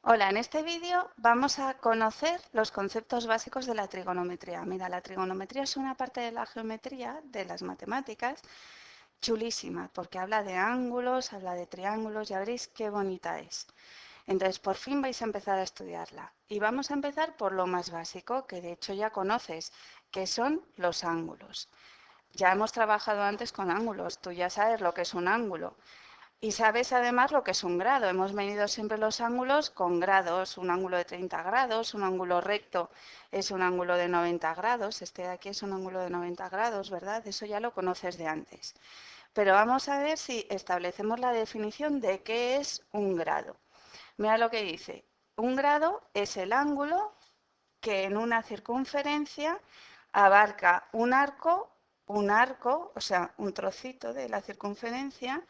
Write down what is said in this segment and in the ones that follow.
Hola, en este vídeo vamos a conocer los conceptos básicos de la trigonometría. Mira, la trigonometría es una parte de la geometría, de las matemáticas, chulísima, porque habla de ángulos, habla de triángulos, ya veréis qué bonita es. Entonces, por fin vais a empezar a estudiarla. Y vamos a empezar por lo más básico, que de hecho ya conoces, que son los ángulos. Ya hemos trabajado antes con ángulos, tú ya sabes lo que es un ángulo. Y sabes además lo que es un grado. Hemos medido siempre los ángulos con grados. Un ángulo de 30 grados, un ángulo recto es un ángulo de 90 grados. Este de aquí es un ángulo de 90 grados, ¿verdad? Eso ya lo conoces de antes. Pero vamos a ver si establecemos la definición de qué es un grado. Mira lo que dice. Un grado es el ángulo que en una circunferencia abarca un arco, o sea, un trocito de la circunferencia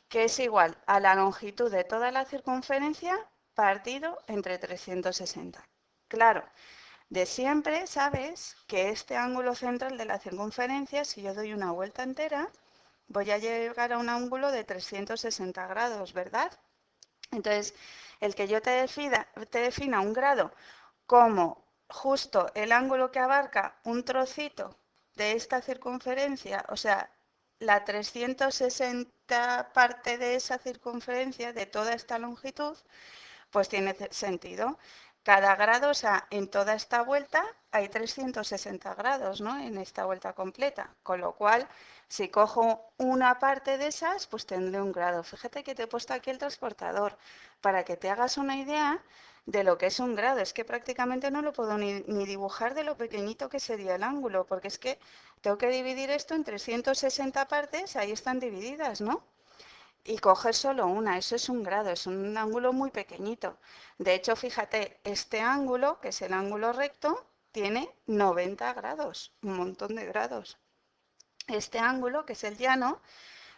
que es igual a la longitud de toda la circunferencia partido entre 360. Claro, de siempre sabes que este ángulo central de la circunferencia, si yo doy una vuelta entera, voy a llegar a un ángulo de 360 grados, ¿verdad? Entonces, el que yo te defina un grado como justo el ángulo que abarca un trocito de esta circunferencia, o sea, la 360 parte de esa circunferencia, de toda esta longitud, pues tiene sentido. Cada grado, o sea, en toda esta vuelta hay 360 grados, ¿no? En esta vuelta completa. Con lo cual, si cojo una parte de esas, pues tendré un grado. Fíjate que te he puesto aquí el transportador para que te hagas una idea de lo que es un grado. Es que prácticamente no lo puedo ni dibujar de lo pequeñito que sería el ángulo, porque es que tengo que dividir esto en 360 partes, ahí están divididas, ¿no? Y coger solo una, eso es un grado, es un ángulo muy pequeñito. De hecho, fíjate, este ángulo, que es el ángulo recto, tiene 90 grados, un montón de grados. Este ángulo, que es el llano,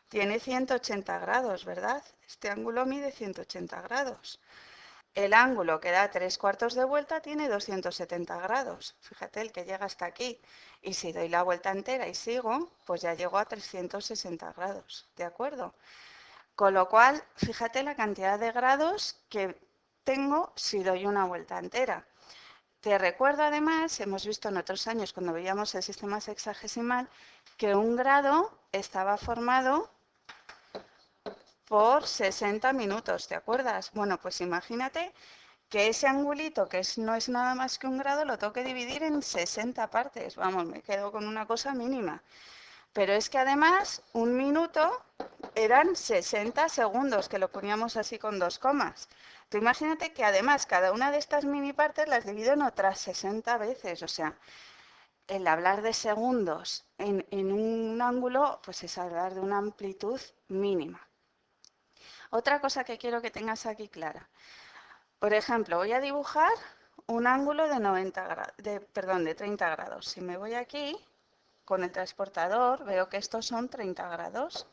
tiene 180 grados, ¿verdad? Este ángulo mide 180 grados. El ángulo que da 3/4 de vuelta tiene 270 grados. Fíjate, el que llega hasta aquí. Y si doy la vuelta entera y sigo, pues ya llego a 360 grados, ¿de acuerdo? Con lo cual, fíjate la cantidad de grados que tengo si doy una vuelta entera. Te recuerdo además, hemos visto en otros años cuando veíamos el sistema sexagesimal, que un grado estaba formado por 60 minutos, ¿te acuerdas? Bueno, pues imagínate que ese angulito, no es nada más que un grado, lo tengo que dividir en 60 partes. Vamos, me quedo con una cosa mínima. Pero es que además un minuto eran 60 segundos, que lo poníamos así con dos comas. Tú imagínate que además cada una de estas mini partes las divido en otras 60 veces. O sea, el hablar de segundos en un ángulo, pues es hablar de una amplitud mínima. Otra cosa que quiero que tengas aquí clara. Por ejemplo, voy a dibujar un ángulo de 90 grados, perdón, de 30 grados. Si me voy aquí con el transportador, veo que estos son 30 grados.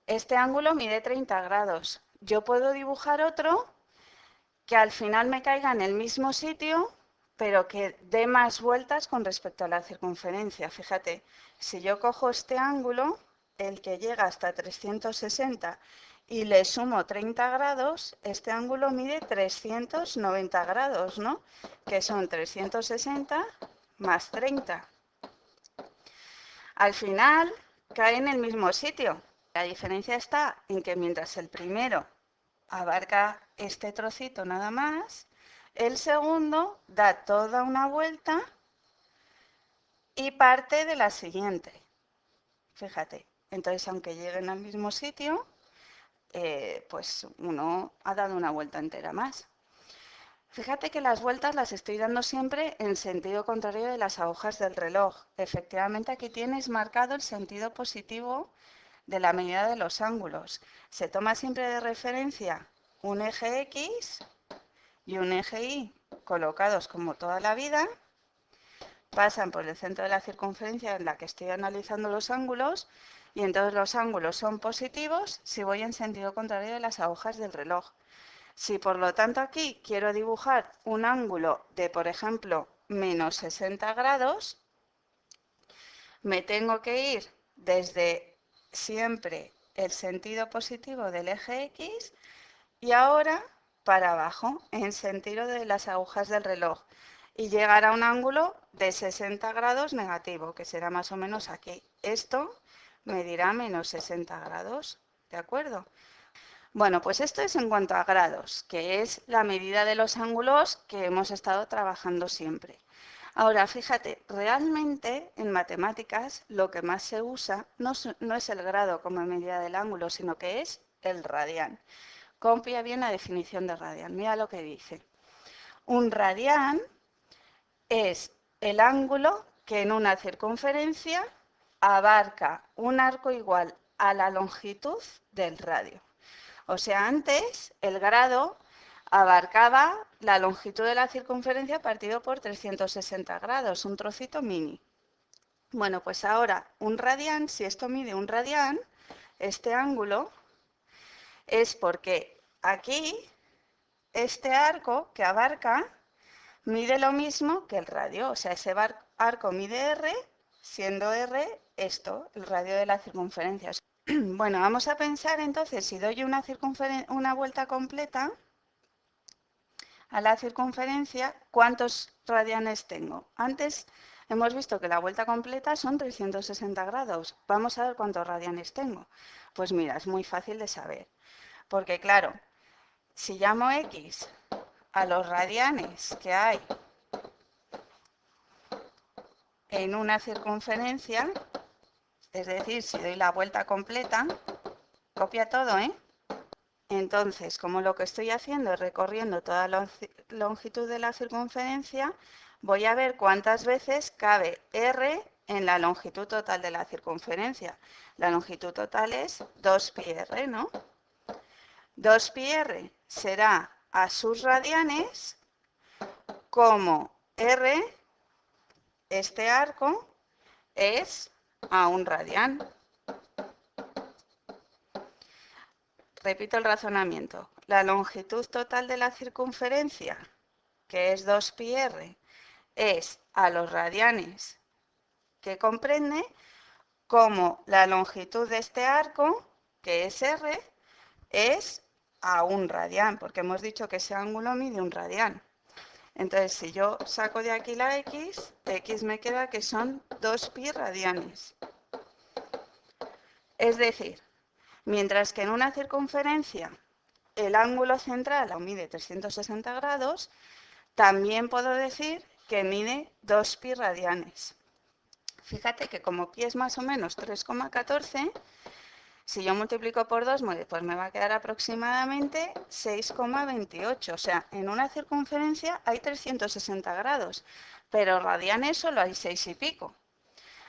Este ángulo mide 30 grados. Yo puedo dibujar otro que al final me caiga en el mismo sitio, pero que dé más vueltas con respecto a la circunferencia. Fíjate, si yo cojo este ángulo, el que llega hasta 360, y le sumo 30 grados, este ángulo mide 390 grados, ¿no? Que son 360 más 30. Al final cae en el mismo sitio. La diferencia está en que mientras el primero abarca este trocito nada más, el segundo da toda una vuelta y parte de la siguiente. Fíjate, entonces aunque lleguen al mismo sitio, pues uno ha dado una vuelta entera más. Fíjate que las vueltas las estoy dando siempre en sentido contrario de las agujas del reloj. Efectivamente aquí tienes marcado el sentido positivo de la medida de los ángulos. Se toma siempre de referencia un eje X y un eje Y colocados como toda la vida, pasan por el centro de la circunferencia en la que estoy analizando los ángulos y entonces los ángulos son positivos si voy en sentido contrario de las agujas del reloj. Si por lo tanto aquí quiero dibujar un ángulo de, por ejemplo, menos 60 grados, me tengo que ir desde siempre el sentido positivo del eje X y ahora para abajo en sentido de las agujas del reloj y llegar a un ángulo de 60 grados negativo, que será más o menos aquí. Esto me dirá menos 60 grados, ¿de acuerdo? Bueno, pues esto es en cuanto a grados, que es la medida de los ángulos que hemos estado trabajando siempre. Ahora, fíjate, realmente en matemáticas lo que más se usa no es el grado como medida del ángulo, sino que es el radián. Copia bien la definición de radián. Mira lo que dice. Un radián es el ángulo que en una circunferencia abarca un arco igual a la longitud del radio. O sea, antes el grado abarcaba la longitud de la circunferencia partido por 360 grados, un trocito mini. Bueno, pues ahora un radián, si esto mide un radián, este ángulo es porque aquí este arco que abarca mide lo mismo que el radio, o sea, ese arco mide r, siendo r esto, el radio de la circunferencia. Bueno, vamos a pensar entonces, si doy una vuelta completa a la circunferencia, ¿cuántos radianes tengo? Antes hemos visto que la vuelta completa son 360 grados. Vamos a ver cuántos radianes tengo. Pues mira, es muy fácil de saber. Porque claro, si llamo x a los radianes que hay en una circunferencia, es decir, si doy la vuelta completa, copia todo, ¿eh? Entonces, como lo que estoy haciendo es recorriendo toda la longitud de la circunferencia, voy a ver cuántas veces cabe r en la longitud total de la circunferencia. La longitud total es 2πr, ¿no? 2πr será a sus radianes como r, este arco, es a un radián. Repito el razonamiento. La longitud total de la circunferencia, que es 2πr, es a los radianes que comprende, como la longitud de este arco, que es r, es a un radián, porque hemos dicho que ese ángulo mide un radián. Entonces, si yo saco de aquí la x, x me queda que son 2π radianes. Es decir, mientras que en una circunferencia el ángulo central mide 360 grados, también puedo decir que mide 2π radianes. Fíjate que como pi es más o menos 3,14, si yo multiplico por 2, pues me va a quedar aproximadamente 6,28. O sea, en una circunferencia hay 360 grados, pero radianes solo hay 6 y pico.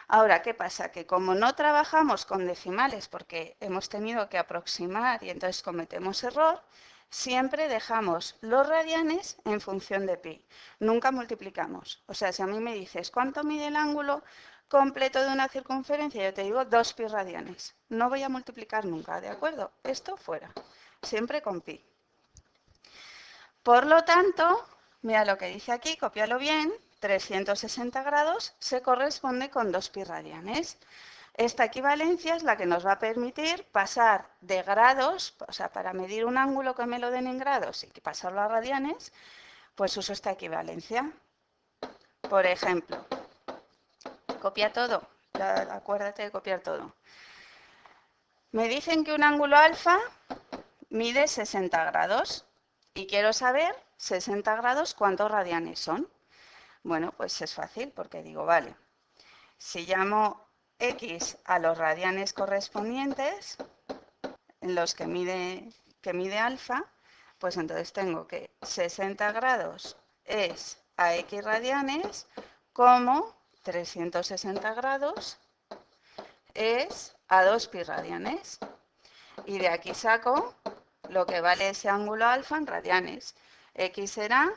Ahora, ¿qué pasa? Que como no trabajamos con decimales porque hemos tenido que aproximar y entonces cometemos error, siempre dejamos los radianes en función de pi. Nunca multiplicamos. O sea, si a mí me dices, ¿cuánto mide el ángulo completo de una circunferencia? Yo te digo 2π radianes. No voy a multiplicar nunca, ¿de acuerdo? Esto fuera. Siempre con pi. Por lo tanto, mira lo que dice aquí, cópialo bien. 360 grados se corresponde con 2π radianes. Esta equivalencia es la que nos va a permitir pasar de grados, o sea, para medir un ángulo que me lo den en grados y pasarlo a radianes, pues uso esta equivalencia. Por ejemplo, copia todo, acuérdate de copiar todo. Me dicen que un ángulo alfa mide 60 grados y quiero saber 60 grados cuántos radianes son. Bueno, pues es fácil porque digo, vale, si llamo x a los radianes correspondientes, en los que mide alfa, pues entonces tengo que 60 grados es a x radianes, como 360 grados es a 2π radianes. Y de aquí saco lo que vale ese ángulo alfa en radianes. X será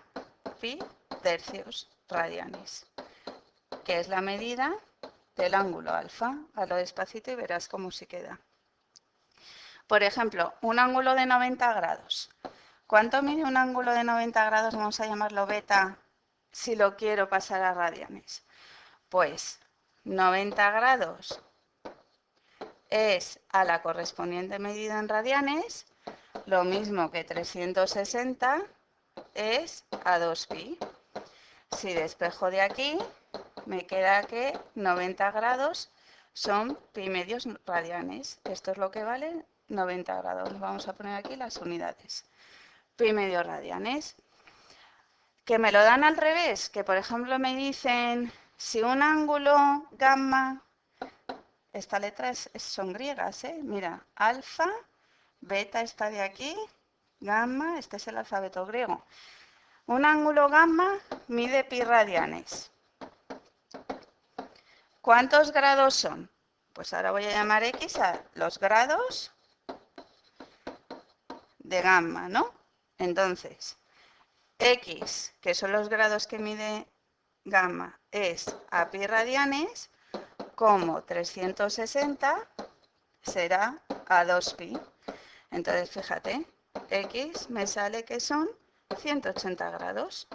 pi tercios radianes, que es la medida del ángulo alfa. Hazlo despacito y verás cómo se queda. Por ejemplo, un ángulo de 90 grados. ¿Cuánto mide un ángulo de 90 grados? Vamos a llamarlo beta si lo quiero pasar a radianes. Pues 90 grados es a la correspondiente medida en radianes, lo mismo que 360 es a 2pi. Si despejo de aquí, me queda que 90 grados son pi medios radianes. Esto es lo que vale 90 grados. Vamos a poner aquí las unidades. Pi medios radianes. Que me lo dan al revés, que por ejemplo me dicen, si un ángulo gamma, esta letra son griegas, mira, alfa, beta está de aquí, gamma, este es el alfabeto griego. Un ángulo gamma mide pi radianes. ¿Cuántos grados son? Pues ahora voy a llamar X a los grados de gamma, ¿no? Entonces, X, que son los grados que mide gamma, es a pi radianes, como 360 será a 2pi. Entonces, fíjate, X me sale que son 180 grados.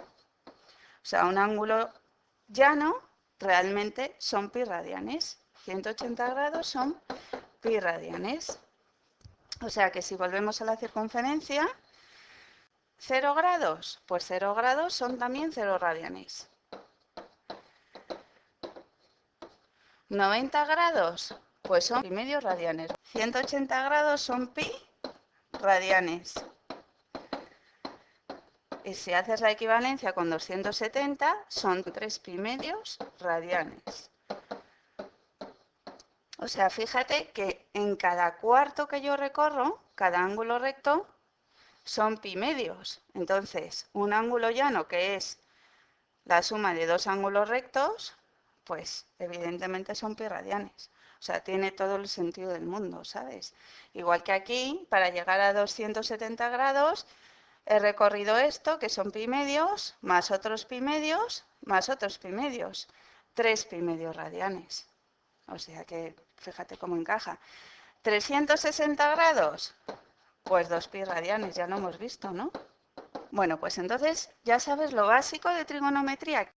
O sea, un ángulo llano realmente son pi radianes. 180 grados son pi radianes. O sea que si volvemos a la circunferencia, 0 grados, pues 0 grados son también 0 radianes. 90 grados, pues son pi medios radianes. 180 grados son pi radianes. Y si haces la equivalencia con 270, son 3 pi medios radianes. O sea, fíjate que en cada cuarto que yo recorro, cada ángulo recto, son pi medios. Entonces, un ángulo llano, que es la suma de dos ángulos rectos, pues evidentemente son pi radianes. O sea, tiene todo el sentido del mundo, ¿sabes? Igual que aquí, para llegar a 270 grados, he recorrido esto, que son pi medios, más otros pi medios, más otros pi medios. 3 pi medios radianes. O sea que, fíjate cómo encaja. 360 grados, pues 2 pi radianes, ya lo hemos visto, ¿no? Bueno, pues entonces ya sabes lo básico de trigonometría.